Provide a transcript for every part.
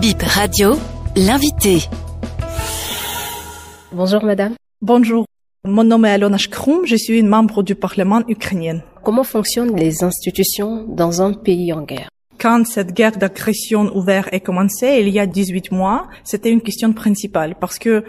Bip Radio, l'invité. Bonjour madame. Bonjour, mon nom est Alona Shkroum, je suis une membre du Parlement ukrainien. Comment fonctionnent les institutions dans un pays en guerre? Quand cette guerre d'agression ouverte a commencé, il y a 18 mois, c'était une question principale parce que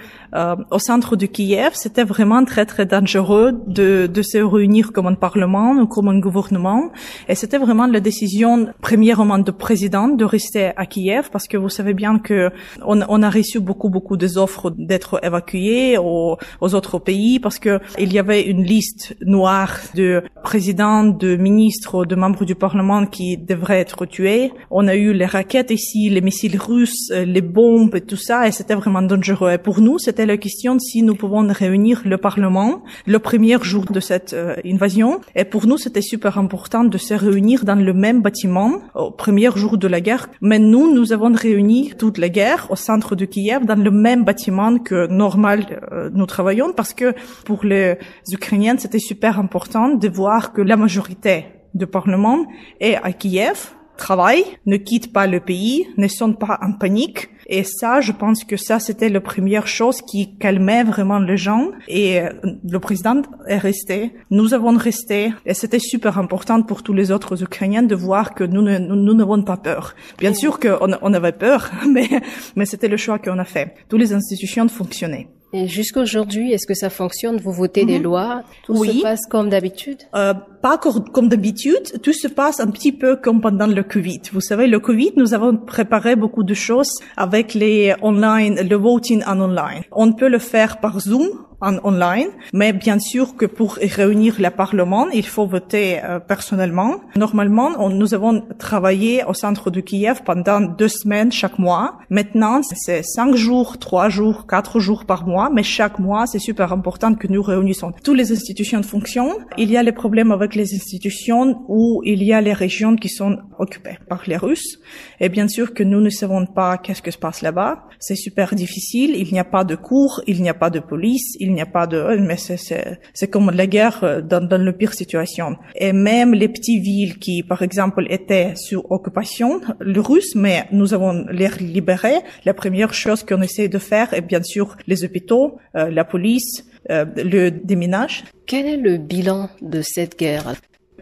au centre de Kiev, c'était vraiment très très dangereux de se réunir comme un parlement ou comme un gouvernement, et c'était vraiment la décision premièrement du président de rester à Kiev parce que vous savez bien que on a reçu beaucoup des offres d'être évacués aux autres pays parce que il y avait une liste noire de présidents, de ministres, de membres du parlement qui devraient être tués. On a eu les raquettes ici, les missiles russes, les bombes et tout ça, et c'était vraiment dangereux. Et pour nous, c'était la question si nous pouvons réunir le Parlement le premier jour de cette invasion. Et pour nous, c'était super important de se réunir dans le même bâtiment au premier jour de la guerre. Mais nous avons réuni toute la guerre au centre de Kiev dans le même bâtiment que normal nous travaillons parce que pour les Ukrainiens, c'était super important de voir que la majorité du Parlement est à Kiev, travaillent, ne quittent pas le pays, ne sont pas en panique. Et ça, je pense que ça, c'était la première chose qui calmait vraiment les gens. Et le président est resté. Nous avons resté. Et c'était super important pour tous les autres Ukrainiens de voir que nous n'avons pas peur. Bien sûr qu'on avait peur, mais c'était le choix qu'on a fait. Toutes les institutions fonctionnaient. Et jusqu'à aujourd'hui, est-ce que ça fonctionne? Vous votez des lois? Tout se passe comme d'habitude? Pas comme d'habitude. Tout se passe un petit peu comme pendant le Covid. Vous savez, le Covid, nous avons préparé beaucoup de choses avec le voting en online. On peut le faire par Zoom, en online, mais bien sûr que pour réunir le Parlement, il faut voter personnellement. Normalement, nous avons travaillé au centre de Kiev pendant 2 semaines chaque mois. Maintenant, c'est 5 jours, 3 jours, 4 jours par mois, mais chaque mois, c'est super important que nous réunissons. Toutes les institutions fonctionnent. Il y a les problèmes avec les institutions où il y a les régions qui sont occupées par les Russes. Et bien sûr que nous ne savons pas qu'est-ce que se passe là-bas. C'est super difficile. Il n'y a pas de cours, il n'y a pas de police, il n'y a pas mais c'est comme la guerre dans la pire situation. Et même les petites villes qui, par exemple, étaient sous occupation, les Russes, mais nous avons les libérés. La première chose qu'on essaie de faire est bien sûr les hôpitaux, la police, le déminage. Quel est le bilan de cette guerre?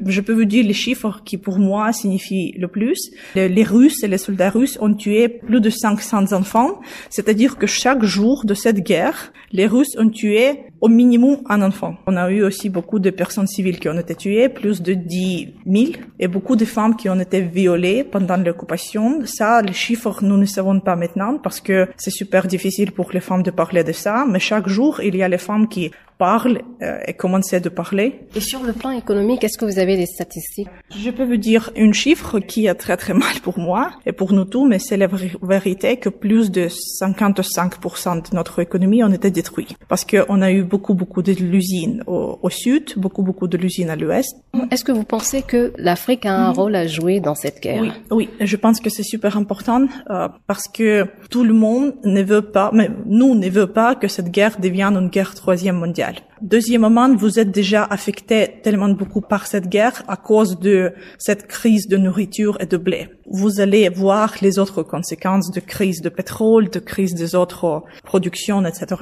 Je peux vous dire les chiffres qui pour moi signifient le plus. Les Russes et les soldats russes ont tué plus de 500 enfants. C'est-à-dire que chaque jour de cette guerre, les Russes ont tué au minimum un enfant. On a eu aussi beaucoup de personnes civiles qui ont été tuées, plus de 10 000, et beaucoup de femmes qui ont été violées pendant l'occupation. Ça, les chiffres, nous ne savons pas maintenant parce que c'est super difficile pour les femmes de parler de ça. Mais chaque jour, il y a les femmes qui parlent et commencent de parler. Et sur le plan économique, est-ce que vous avez des statistiques? Je peux vous dire une chiffre qui est très très mal pour moi et pour nous tous, mais c'est la vérité que plus de 55% de notre économie ont été détruits. Parce qu'on a eu beaucoup de l'usine au sud, beaucoup de l'usine à l'ouest. Est-ce que vous pensez que l'Afrique a un rôle à jouer dans cette guerre? Oui, je pense que c'est super important parce que tout le monde ne veut pas, mais nous ne veut pas que cette guerre devienne une guerre troisième mondiale. Deuxièmement, vous êtes déjà affecté tellement beaucoup par cette guerre à cause de cette crise de nourriture et de blé. Vous allez voir les autres conséquences de crise de pétrole, de crise des autres productions, etc.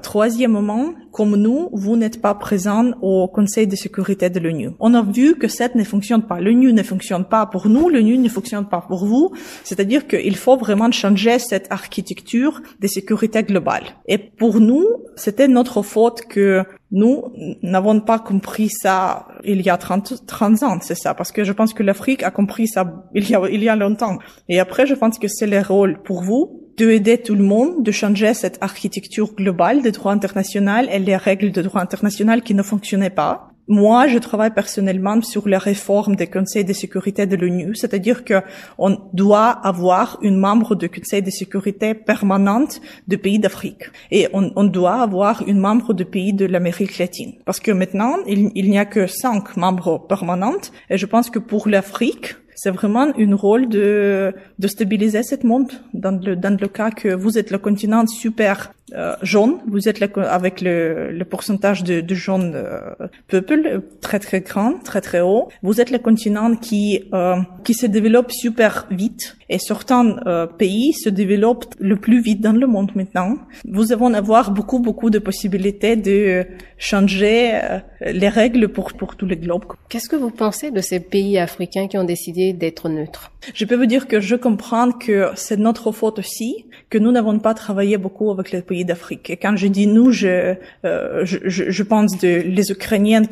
Troisièmement, comme nous, vous n'êtes pas présents au Conseil de sécurité de l'ONU. On a vu que ça ne fonctionne pas. L'ONU ne fonctionne pas pour nous, l'ONU ne fonctionne pas pour vous. C'est-à-dire qu'il faut vraiment changer cette architecture de sécurité globale. Et pour nous, c'était notre faute que nous n'avons pas compris ça il y a 30 ans, c'est ça. Parce que je pense que l'Afrique a compris ça il y a longtemps. Et après, je pense que c'est le rôle pour vous de aider tout le monde, de changer cette architecture globale des droits internationaux et les règles de droit international qui ne fonctionnaient pas. Moi, je travaille personnellement sur la réforme des conseils de sécurité de l'ONU, c'est-à-dire que on doit avoir une membre du conseil de sécurité permanente de pays d'Afrique. Et on doit avoir une membre de pays de l'Amérique latine. Parce que maintenant, il n'y a que 5 membres permanents. Et je pense que pour l'Afrique, c'est vraiment un rôle de stabiliser ce monde dans le cas que vous êtes le continent super jaune, vous êtes avec le pourcentage de jeunes peuple très très grand, très très haut. Vous êtes le continent qui se développe super vite et certains pays se développent le plus vite dans le monde maintenant. Vous allez avoir beaucoup de possibilités de changer les règles pour tout le globe. Qu'est-ce que vous pensez de ces pays africains qui ont décidé d'être neutres? Je peux vous dire que je comprends que c'est notre faute aussi, que nous n'avons pas travaillé beaucoup avec les pays d'Afrique. Et quand je dis nous, je pense les Ukrainiennes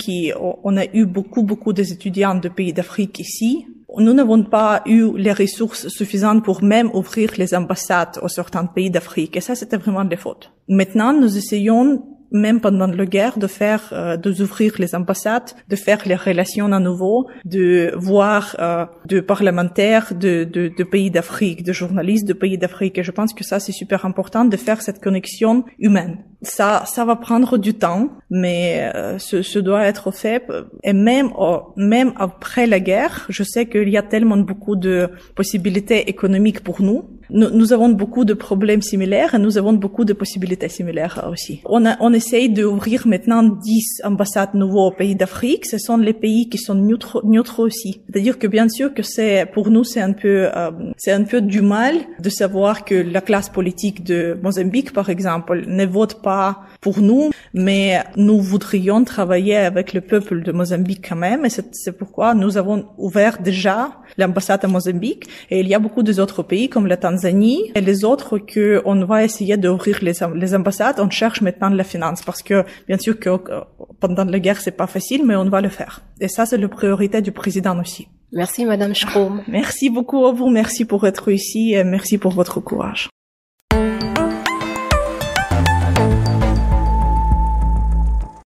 on a eu beaucoup des étudiants de pays d'Afrique ici. Nous n'avons pas eu les ressources suffisantes pour même ouvrir les ambassades aux certains pays d'Afrique. Et ça, c'était vraiment des fautes. Maintenant, nous essayons même pendant la guerre, d'ouvrir les ambassades, de faire les relations à nouveau, de voir de parlementaires de pays d'Afrique, de journalistes de pays d'Afrique. Et je pense que ça, c'est super important de faire cette connexion humaine. Ça va prendre du temps, mais ce doit être fait. Et même après la guerre, je sais qu'il y a tellement beaucoup de possibilités économiques pour nous. Nous avons beaucoup de problèmes similaires et nous avons beaucoup de possibilités similaires aussi. On essaye d'ouvrir maintenant 10 ambassades nouveaux aux pays d'Afrique. Ce sont les pays qui sont neutres aussi. C'est-à-dire que bien sûr que pour nous, c'est un peu du mal de savoir que la classe politique de Mozambique, par exemple, ne vote pas pour nous, mais nous voudrions travailler avec le peuple de Mozambique quand même. Et c'est pourquoi nous avons ouvert déjà l'ambassade à Mozambique. Et il y a beaucoup d'autres pays comme la Tanzanie et les autres on va essayer d'ouvrir les ambassades. On cherche maintenant la finance parce que bien sûr que pendant la guerre c'est pas facile, mais on va le faire. Et ça c'est la priorité du président aussi. Merci Madame Strom. Merci beaucoup à vous, merci pour être ici et merci pour votre courage.